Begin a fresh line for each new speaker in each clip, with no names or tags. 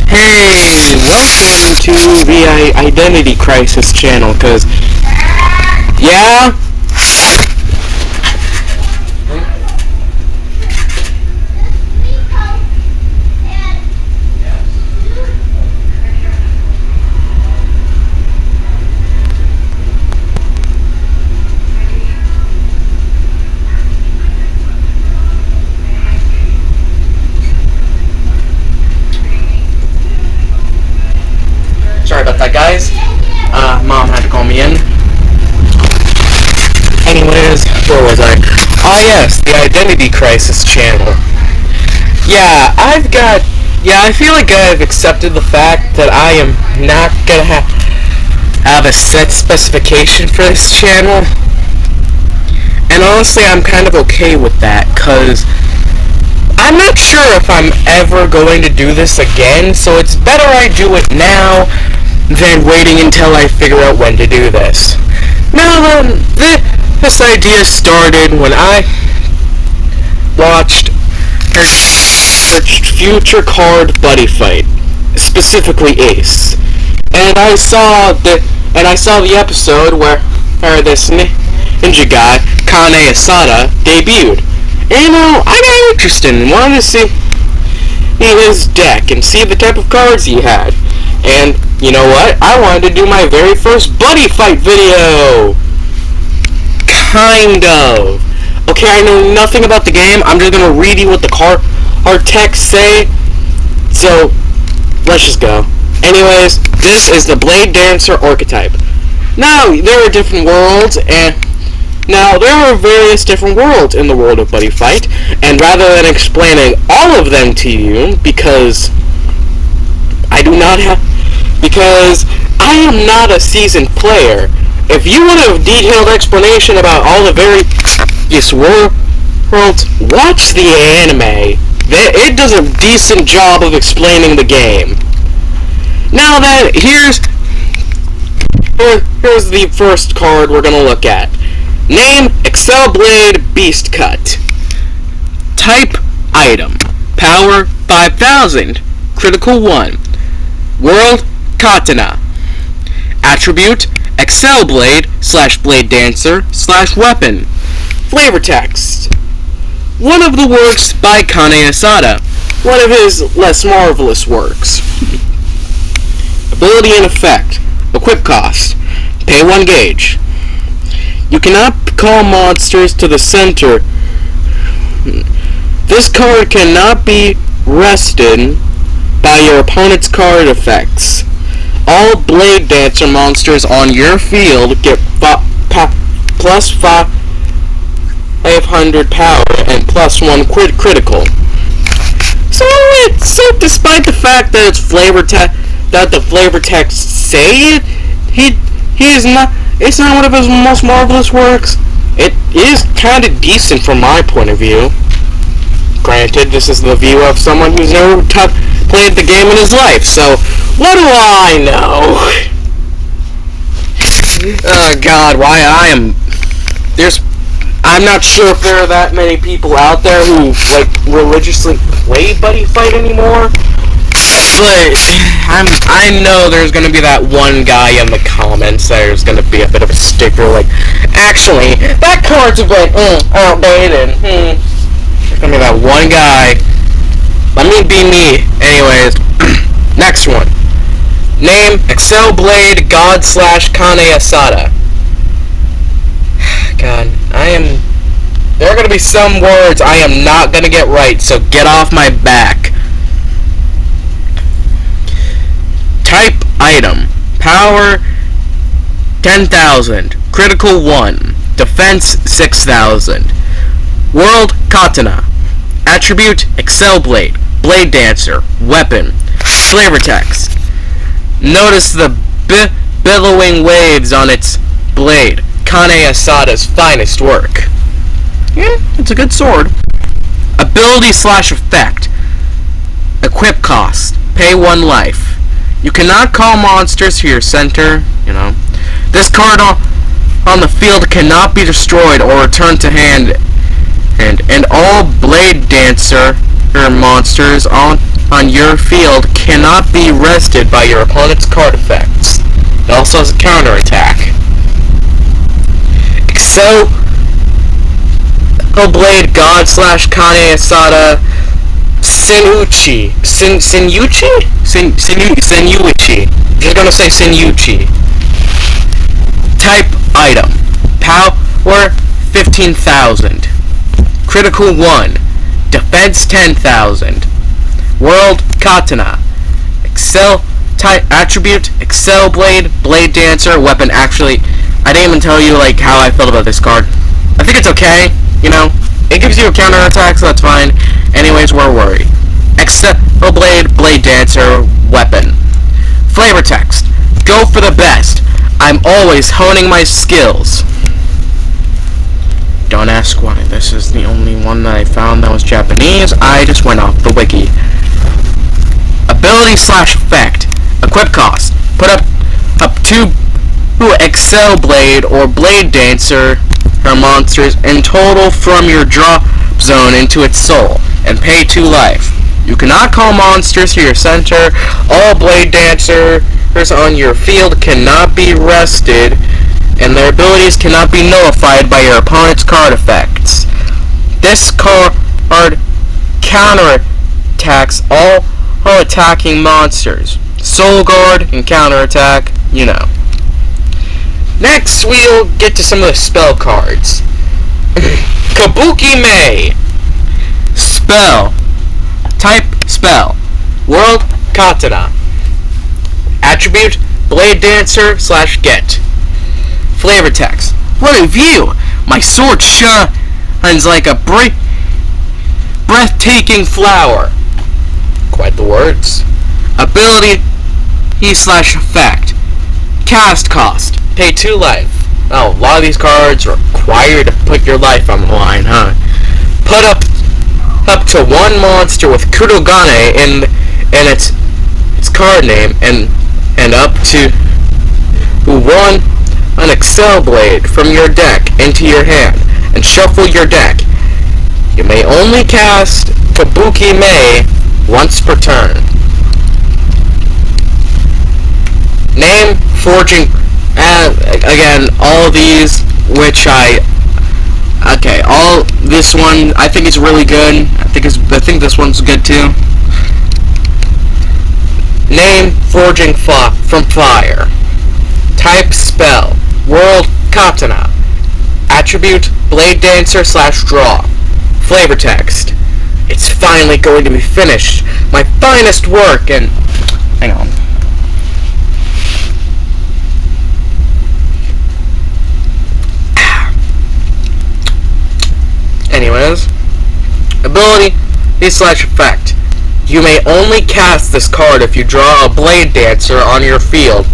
Hey, welcome to the Identity Crisis channel, cause, yeah? Sorry about that, guys. Mom had to call me in. Anyways, where was I? Ah, yes, the Identity Crisis channel. Yeah, I feel like I've accepted the fact that I am not gonna have a set specification for this channel. And honestly, I'm kind of okay with that, cause I'm not sure if I'm ever going to do this again, so it's better I do it now than waiting until I figure out when to do this. Now, this idea started when I watched Future Card Buddyfight, specifically Ace, and I saw the episode where this ninja guy, Kane Asada, debuted. And I got interested and wanted to see his deck and see the type of cards he had. And you know what? I wanted to do my very first Buddyfight video. Kind of. Okay, I know nothing about the game. I'm just gonna read you what the card text say. So let's just go. Anyways, this is the Bladedancer archetype. Now there are different worlds, and now there are various different worlds in the world of Buddyfight, and rather than explaining all of them to you, because I am not a seasoned player. If you want a detailed explanation about all the various worlds, watch the anime. It does a decent job of explaining the game. Now then, here's the first card we're gonna look at. Name, Excel Blade Beast Cut. Type, Item. Power, 5000. Critical 1. World, Katana. Attribute, Excel Blade / Bladedancer / Weapon. Flavor text. One of the works by Kane Asada. One of his less marvelous works. Ability and effect. Equip cost. Pay 1 gauge. You cannot call monsters to the center. This card cannot be rested by your opponent's card effects. All Bladedancer monsters on your field get plus 500 power and plus 1 critical. So despite the fact that the flavor text say it, it's not one of his most marvelous works. It is kind of decent from my point of view. Granted, this is the view of someone who's never played the game in his life, so what do I know? Oh God, I'm not sure if there are that many people out there who religiously play Buddyfight anymore. But I know there's gonna be that one guy in the comments. There's gonna be a bit of a sticker like, actually, that card's a bit outdated. There's gonna be that one guy. Let me be me. Anyways, next one. Name, Excel Blade God / Kane Asada. God, there are gonna be some words I am not gonna get right, so get off my back. Type, Item. Power, 10,000. Critical 1. Defense, 6,000. World, Katana. Attribute, Excel Blade. Bladedancer. Weapon. Flavor text. Notice the billowing waves on its blade. Kane Asada's finest work. Yeah, it's a good sword. Ability / effect. Equip cost. Pay 1 life. You cannot call monsters to your center, This card on the field cannot be destroyed or returned to hand, and all Bladedancer monsters on on your field cannot be rested by your opponent's card effects. It also has a counterattack. Excel Blade God slash Kane Asada Senuichi. Senuichi? Senuichi. I'm just gonna say Senuichi. Type item. Power 15,000. Critical 1. Defense 10,000. World Katana. Excel type attribute Excel Blade, Bladedancer, weapon. Actually, I didn't even tell you like how I felt about this card. I think it's okay, you know. It gives you a counterattack, so that's fine. Anyways, we're worried. Excel Blade, Bladedancer, weapon. Flavor text. Go for the best. I'm always honing my skills. Don't ask why. This is the only one that I found that was Japanese. I just went off the wiki. Ability slash effect. Equip cost. Put up to Excel Blade or Bladedancer or monsters in total from your drop zone into its soul and pay 2 life. You cannot call monsters to your center. All Bladedancers on your field cannot be rested, and their abilities cannot be nullified by your opponent's card effects. This card counterattacks all attacking monsters. Soul Guard and counterattack, you know. Next, we'll get to some of the spell cards. Kabuki Mei. Spell. Type spell. World Katana. Attribute Bladedancer slash get. Flavor text. What a view! My sword shines like a breathtaking flower. Quite the words. Ability slash effect. Cast cost. Pay 2 life. Oh, a lot of these cards require to put your life on the line, huh? Put up to 1 monster with Kurogane in its card name and up to 1 an Excel Blade from your deck into your hand and shuffle your deck. You may only cast Kabuki Mei once per turn. Name, forging, again, all these, which all this one I think is really good. I think this one's good too. Name, forging from fire. Type spell. World Katana. Attribute Bladedancer slash draw. Flavor text. It's finally going to be finished. My finest work and hang on. Anyways, ability slash effect. You may only cast this card if you draw a Bladedancer on your field.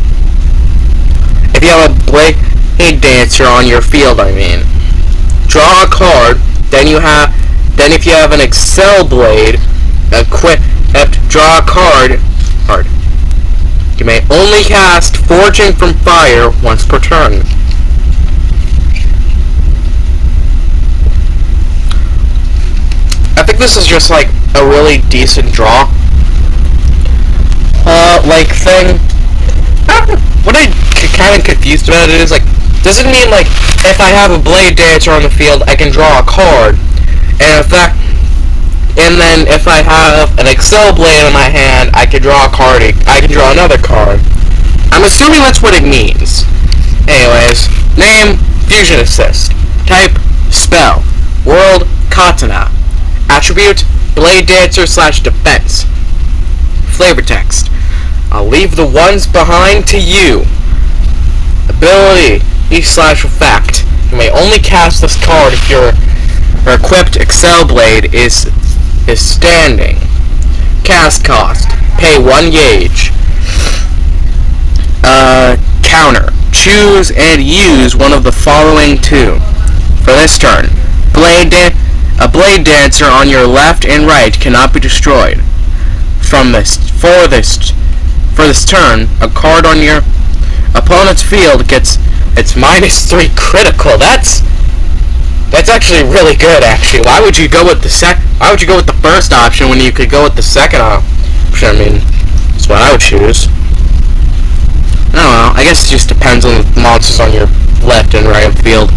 If you have a Bladedancer on your field, I mean. Draw a card, then if you have an Excel Blade equipped, draw a card. You may only cast Forging from Fire once per turn. I think this is just like a really decent draw like thing. What I kind of confused about it is like, does it mean like if I have a Bladedancer on the field, I can draw a card, and then if I have an Excel Blade in my hand, I can draw a card. I can draw another card. I'm assuming that's what it means. Anyways, name Fusion Assist. Type spell. World Katana. Attribute Bladedancer slash defense. Flavor text. I'll leave the ones behind to you. Ability slash effect. You may only cast this card if your equipped Excel Blade is standing. Cast cost. Pay 1 gauge. Counter. Choose and use one of the following 2. For this turn, a Bladedancer on your left and right cannot be destroyed. For this turn, a card on your opponent's field gets its -3 critical. That's actually really good. Actually, why would you go with the first option when you could go with the second I mean, that's what I would choose. I don't know. I guess it just depends on the monsters on your left and right of the field.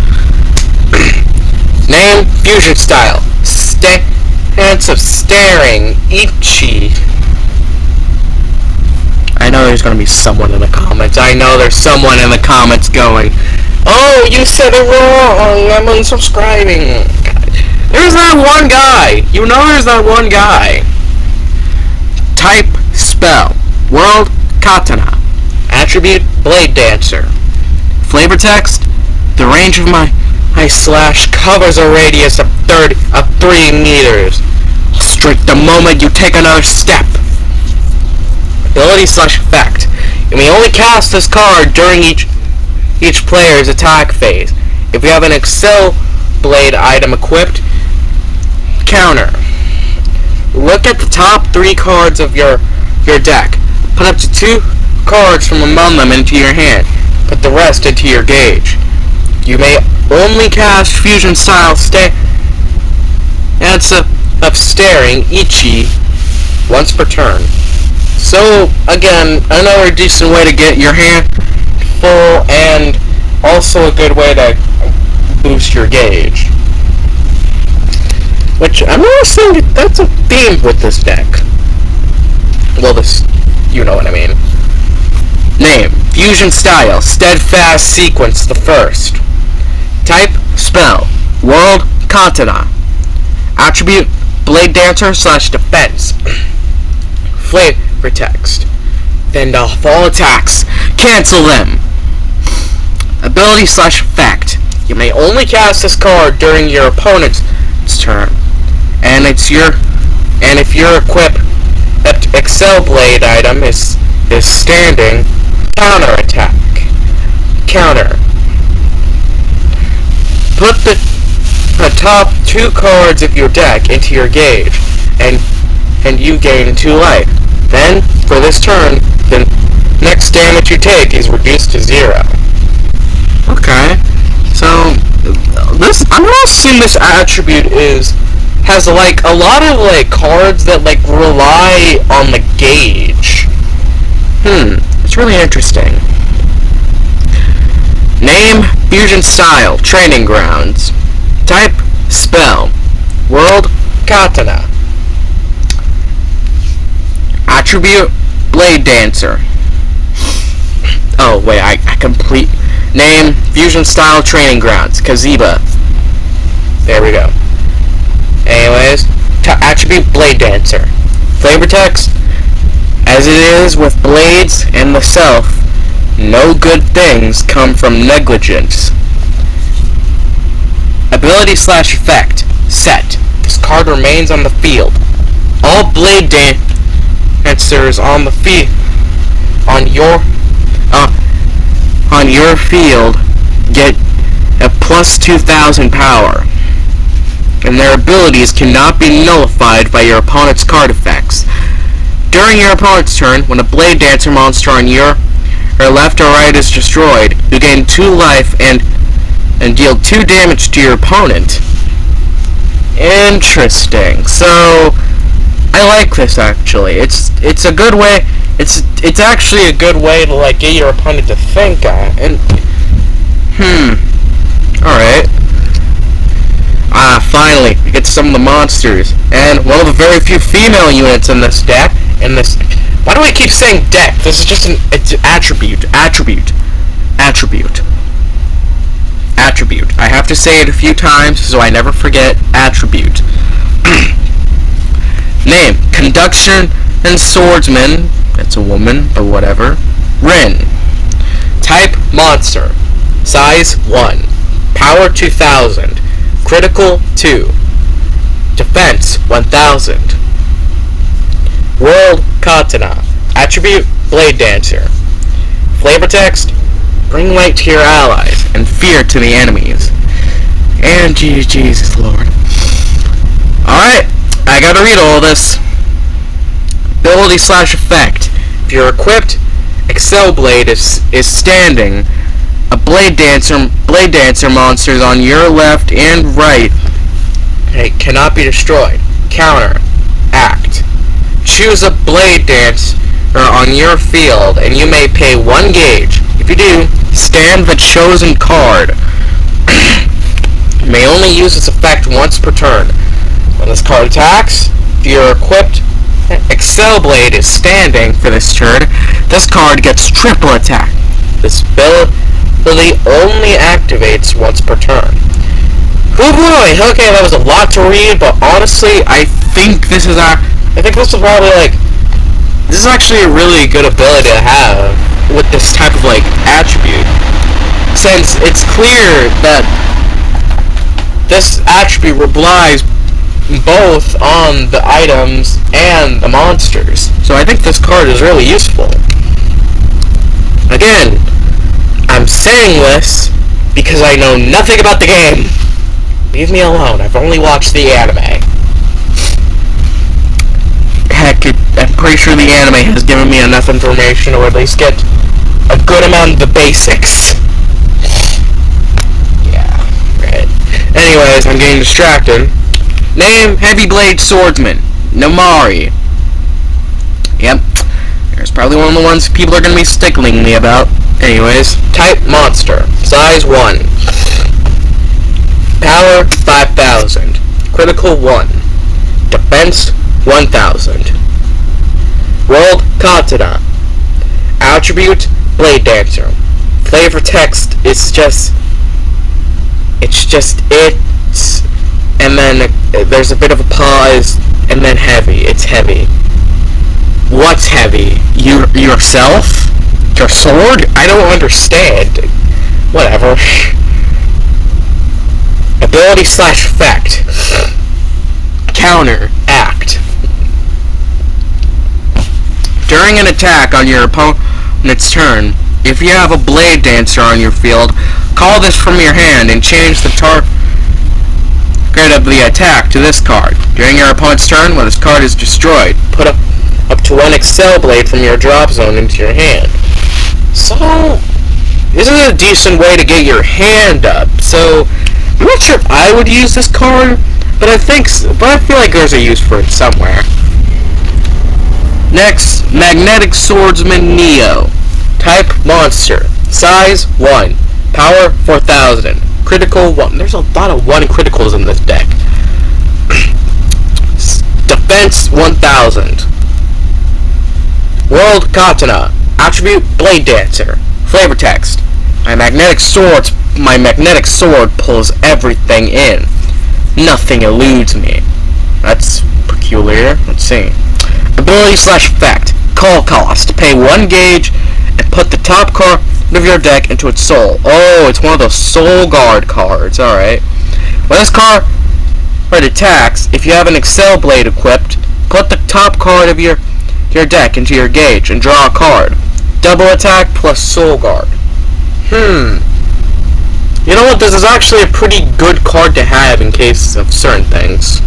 Name, fusion style. Stance of staring. Ichi. I know there's gonna be someone in the comments. I know there's someone in the comments going, "Oh, you said it wrong. I'm unsubscribing." There's that one guy. You know there's that one guy. Type, spell. World, katana. Attribute, Bladedancer. Flavor text, the range of my slash covers a radius of 3 meters. I'll strike the moment you take another step. Ability slash effect. You may only cast this card during each player's attack phase. If you have an Excel Blade item equipped, counter. Look at the top 3 cards of your deck. Put up to 2 cards from among them into your hand. Put the rest into your gauge. You may only cast fusion style stance of staring Ichi once per turn. So again, another decent way to get your hand full and also a good way to boost your gauge. Which I'm noticing that's a theme with this deck. Well, you know what I mean. Name, fusion style, steadfast sequence the first. Type, spell, world, katana. Attribute, Bladedancer / defense. Flavor text. Fend off all attacks. Cancel them. Ability / effect. You may only cast this card during your opponent's turn. And if your equipped Excel Blade item is standing, counter attack. Counter. Put the top 2 cards of your deck into your gauge, and you gain 2 life. Then, for this turn, the next damage you take is reduced to 0. Okay, so I'm gonna assume this attribute has like a lot of like cards that like rely on the gauge. It's really interesting. Name, fusion style, training grounds. Type, spell. World, katana. Attribute, Bladedancer. Oh wait, I complete. Name, fusion style, training grounds. Kaziba. There we go. Anyways, attribute, Bladedancer. Flavor text, as it is with blades and the self, no good things come from negligence. Ability / effect, set. This card remains on the field. All Bladedancers on the field on your field get a plus 2,000 power, and their abilities cannot be nullified by your opponent's card effects. During your opponent's turn, when a Bladedancer monster on your left or right is destroyed, you gain 2 life and deal 2 damage to your opponent. Interesting. So I like this actually. It's a good way. It's actually a good way to like get your opponent to think and alright. Finally, we get to some of the monsters. And one of the very few female units in this deck. Why do I keep saying deck? This is just it's attribute. Attribute. I have to say it a few times so I never forget attribute. Name, Conduction and Swordsman. That's a woman, or whatever. Rin. Type, monster. Size, 1. Power, 2,000. Critical, 2. Defense, 1,000. World, katana. Attribute, Bladedancer. Flavor text, bring light to your allies and fear to the enemies. And Jesus Lord. Alright, I gotta read all this. Ability / effect. If you're equipped, Excel Blade is standing. A Bladedancer monsters on your left and right. It cannot be destroyed. Counter. Act. choose a Bladedancer on your field, and you may pay 1 gauge. If you do, stand the chosen card. You may only use this effect once per turn. When this card attacks, if you're equipped, Excel Blade is standing for this turn, this card gets triple attack. This ability only activates once per turn. Oh boy, okay, that was a lot to read, but honestly, I think this is probably this is actually a really good ability to have with this type of attribute, since it's clear that this attribute relies both on the items and the monsters. So I think this card is really useful. Again, I'm saying this because I know nothing about the game. Leave me alone. I've only watched the anime. Heck, I'm pretty sure the anime has given me enough information to at least get a good amount of the basics. Yeah, right. Anyways, I'm getting distracted. Name, Heavy Blade Swordsman, Namari. Yep, there's probably one of the ones people are going to be stickling me about. Anyways, type monster, size 1. Power 5,000. Critical 1. Defense 1,000. World Katana. Attribute Bladedancer. Flavor text is it's and then there's a bit of a pause and then heavy. It's heavy. What's heavy? Yourself? Your sword? I don't understand. Whatever. Ability / effect. Counter. Act. During an attack on your opponent's turn, if you have a Bladedancer on your field, call this from your hand and change the target of the attack to this card. During your opponent's turn, when this card is destroyed, put up to 1 Excel Blade from your drop zone into your hand. So, this is a decent way to get your hand up. So, I'm not sure if I would use this card, but I feel like there's a use for it somewhere. Next, Magnetic Swordsman Neo. Type monster. Size 1. Power 4,000. Critical 1. There's a lot of 1 criticals in this deck. Defense 1,000. World Katana. Attribute Bladedancer. Flavor text. My magnetic sword pulls everything in. Nothing eludes me. That's peculiar. Let's see. Ability / effect. Call cost. Pay 1 gauge and put the top card of your deck into its soul. Oh, it's one of those soul guard cards. Alright. When this card attacks, if you have an Excel Blade equipped, put the top card of your deck into your gauge and draw a card. Double attack plus soul guard. You know what? This is actually a pretty good card to have in case of certain things.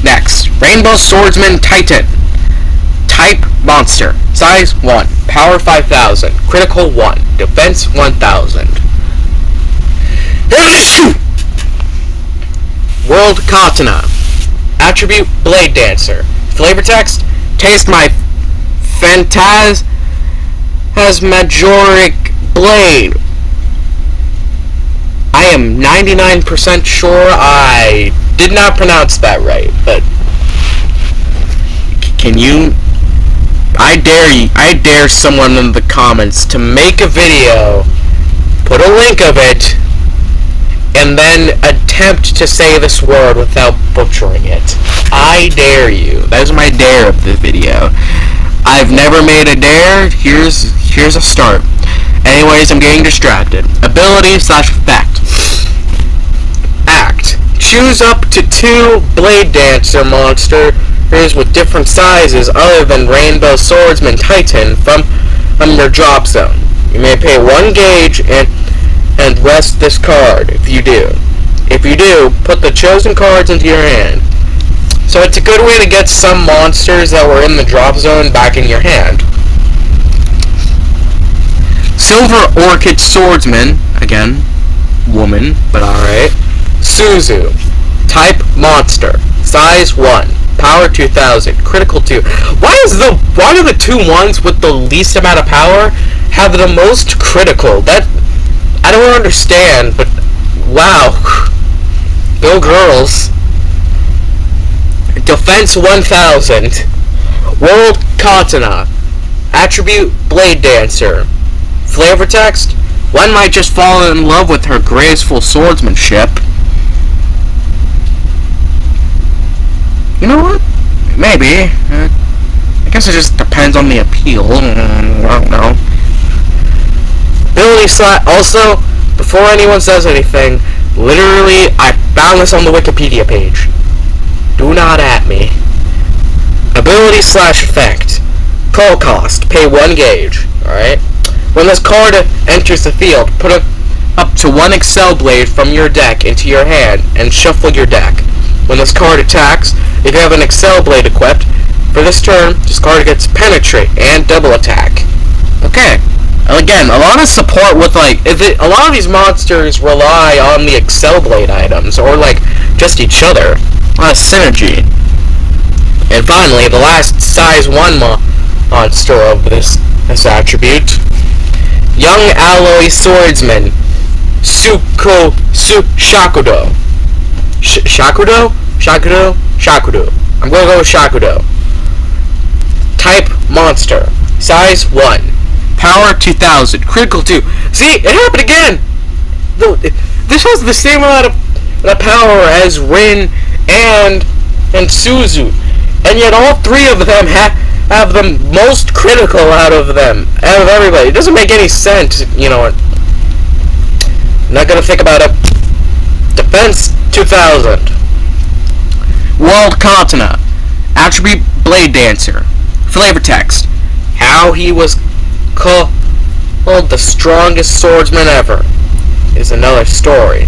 Next, Rainbow Swordsman Titan. Type monster. Size 1. Power 5,000. Critical 1. Defense 1,000. World Katana. Attribute Bladedancer. Flavor text. Taste my phantasmagoric blade. I am 99% sure I did not pronounce that right, but can you? I dare someone in the comments to make a video, put a link of it, and then attempt to say this word without butchering it. I dare you. That is my dare of the video. I've never made a dare. Here's a start. Anyways, I'm getting distracted. Ability / effect. Act. Choose up to 2 Bladedancer monsters with different sizes other than Rainbow Swordsman Titan from your drop zone. You may pay 1 gauge and rest this card if you do. If you do, put the chosen cards into your hand. So it's a good way to get some monsters that were in the drop zone back in your hand. Silver Orchid Swordsman, again, woman, but alright. Suzu. Type monster. Size 1. Power 2000. Critical 2. Why do the two ones with the least amount of power have the most critical? That I don't understand, but wow. Go girls. Defense 1000. World Katana. Attribute Bladedancer. Flavor text: one might just fall in love with her graceful swordsmanship. You know what? Maybe. I guess it just depends on the appeal. I don't know. Ability slot. Also, before anyone says anything, literally, I found this on the Wikipedia page. Do not at me. Ability / effect. Call cost. Pay 1 gauge. Alright? When this card enters the field, put up to 1 Excel blade from your deck into your hand and shuffle your deck. When this card attacks, if you have an Excel blade equipped, for this turn, this card gets penetrate and double attack. Okay. Again, a lot of support with a lot of these monsters rely on the Excel blade items or just each other. A lot of synergy. And finally, the last size 1 monster of this attribute. Young Alloy Swordsman, Shakudo. Shakudo? I'm gonna go with Shakudo. Type Monster. Size 1. Power 2000. Critical 2. See, it happened again! This has the same amount of power as Rin and Suzu. And yet all 3 of them have the most critical out of everybody. It doesn't make any sense, you know. I'm not gonna think about it. Defense 2000. World Katana. Attribute Bladedancer. Flavor text: how he was called the strongest swordsman ever is another story.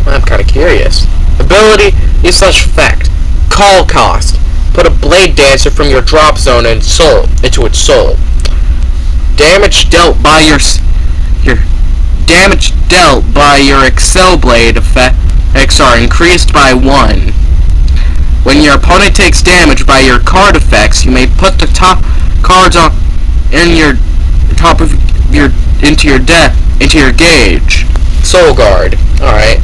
I'm kind of curious. Ability / effect. Call cost. Put a Bladedancer from your drop zone into its soul. Damage dealt by your Excel blade effects are increased by 1. When your opponent takes damage by your card effects, you may put the top cards into your gauge. Soul Guard. Alright.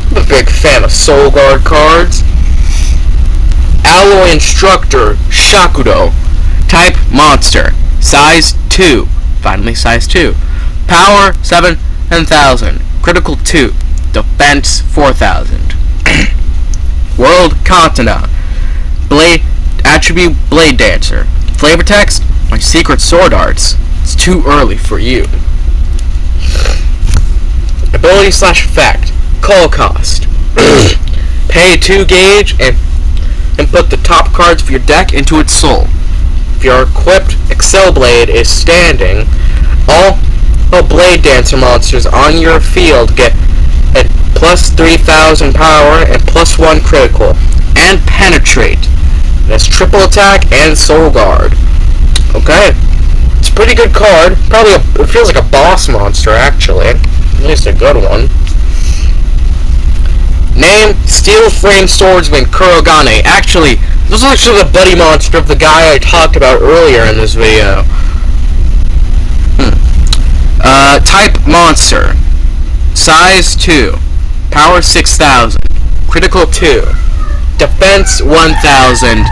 I'm a big fan of Soul Guard cards. Alloy Instructor Shakudo. Type Monster. Size 2. Finally, size 2. Power 7,000. Critical 2. Defense 4,000. World Katana. Attribute Bladedancer. Flavor text: my secret sword arts. It's too early for you. Ability / effect. Call cost. Pay 2 gauge and put the top cards of your deck into its soul. If your equipped Excel blade is standing, all Bladedancer monsters on your field get a plus 3,000 power and plus 1 critical and penetrate. It has triple attack and soul guard. Okay, it's a pretty good card. Probably it feels like a boss monster actually. At least a good one. Name: Steel Flame Swordsman Kurogane. Actually, this is actually the buddy monster of the guy I talked about earlier in this video. Type Monster. Size 2. Power 6,000. Critical 2. Defense 1,000.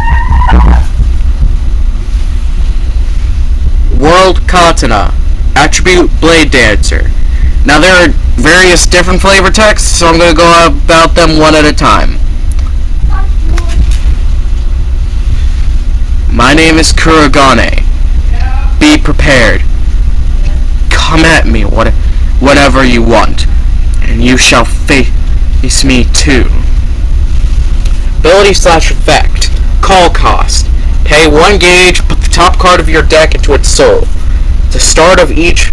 World Katana. Attribute Bladedancer. Now there are various different flavor texts, so I'm going to go about them one at a time. My name is Kurogane. Be prepared. Come at me whatever you want, and you shall face me too. Ability / effect. Call cost. Pay 1 gauge, put the top card of your deck into its soul. At the start of each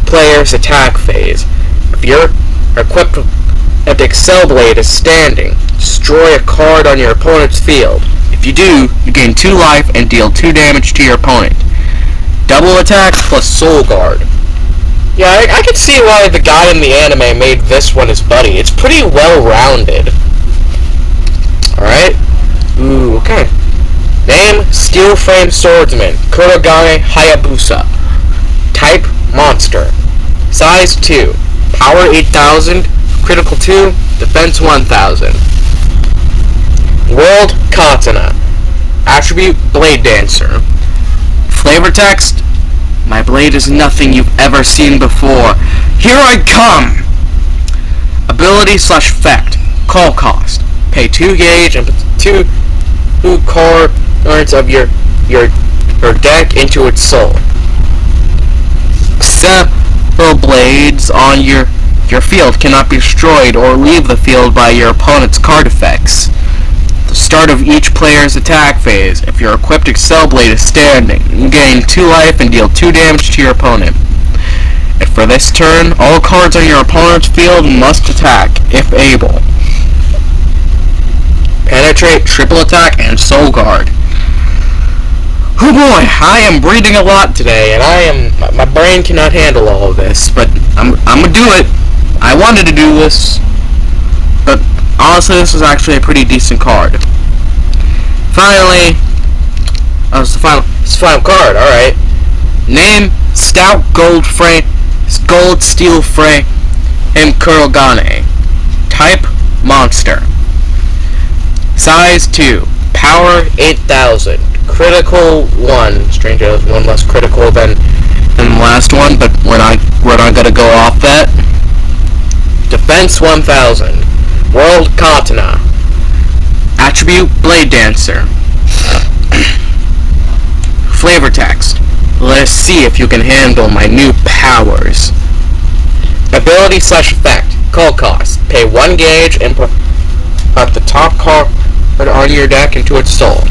player's attack phase, if your equipped Excel blade is standing, destroy a card on your opponent's field. If you do, you gain 2 life and deal 2 damage to your opponent. Double attack plus soul guard. Yeah, I can see why the guy in the anime made this one his buddy. It's pretty well rounded. Alright? Steel Frame Swordsman, Kurogane Hayabusa. Type Monster. Size 2. Power 8000. Critical 2. Defense 1000. World Katana. Attribute Bladedancer. Flavor text: my blade is nothing you've ever seen before. Here I come! Ability / effect. Call cost. Pay 2 gauge and put 2 cards of your deck into its soul. Several blades on your field cannot be destroyed or leave the field by your opponent's card effects. The start of each player's attack phase, if your equipped Excel Blade is standing, you gain 2 life and deal 2 damage to your opponent. And for this turn, all cards on your opponent's field must attack, if able. Penetrate, triple attack, and soul guard. Oh boy, I am breathing a lot today, and my brain cannot handle all of this, but I'm gonna do it. I wanted to do this, but honestly, this is actually a pretty decent card. Finally, it's the final card. All right. Name: Stout Gold Steel Frame Kurogane. Type: Monster. Size 2. Power 8000. Critical 1. Strange, 1 less critical than the last one, but we're not gonna go off that. Defense 1000. World Katana. Attribute Bladedancer. Flavor text: let us see if you can handle my new powers. Ability / effect. Call cost. Pay 1 gauge and put the top card on your deck into its soul.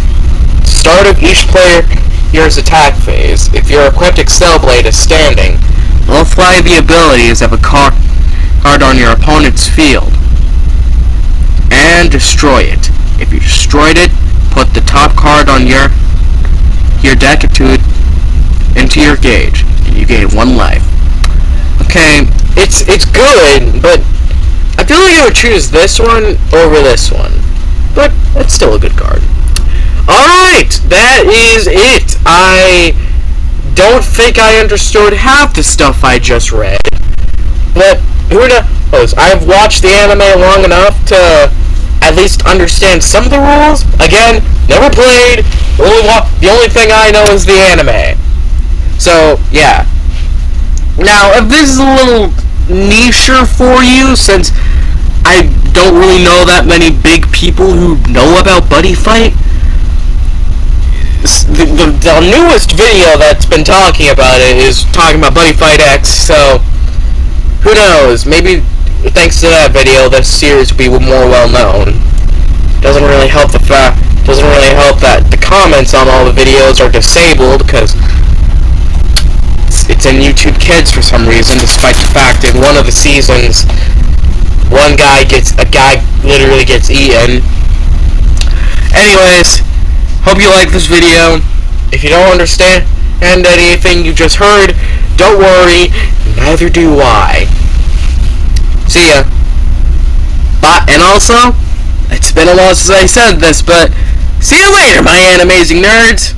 Start of each player's attack phase, if your equipped Excel Blade is standing, nullify the abilities of a card on your opponent's field and destroy it. If you destroyed it, put the top card on your deck into your gauge, and you gain 1 life. Okay, it's good, but I feel like I would choose this one over this one. But it's still a good card. Alright, that is it. I don't think I understood half the stuff I just read. But who knows? I've watched the anime long enough to at least understand some of the rules. Again, never played. The only thing I know is the anime. So, yeah. Now, if this is a little nicher for you, since I don't really know that many big people who know about Buddyfight, the newest video that's been talking about it is talking about Buddyfight X, so who knows, maybe thanks to that video this series will be more well known. Doesn't really help that the comments on all the videos are disabled, because it's in YouTube Kids for some reason, despite the fact in one of the seasons a guy literally gets eaten. Anyways, hope you like this video. If you don't understand anything you just heard, don't worry, neither do I. See ya. Bye. And also, it's been a while since I said this, but see you later, my animazing nerds.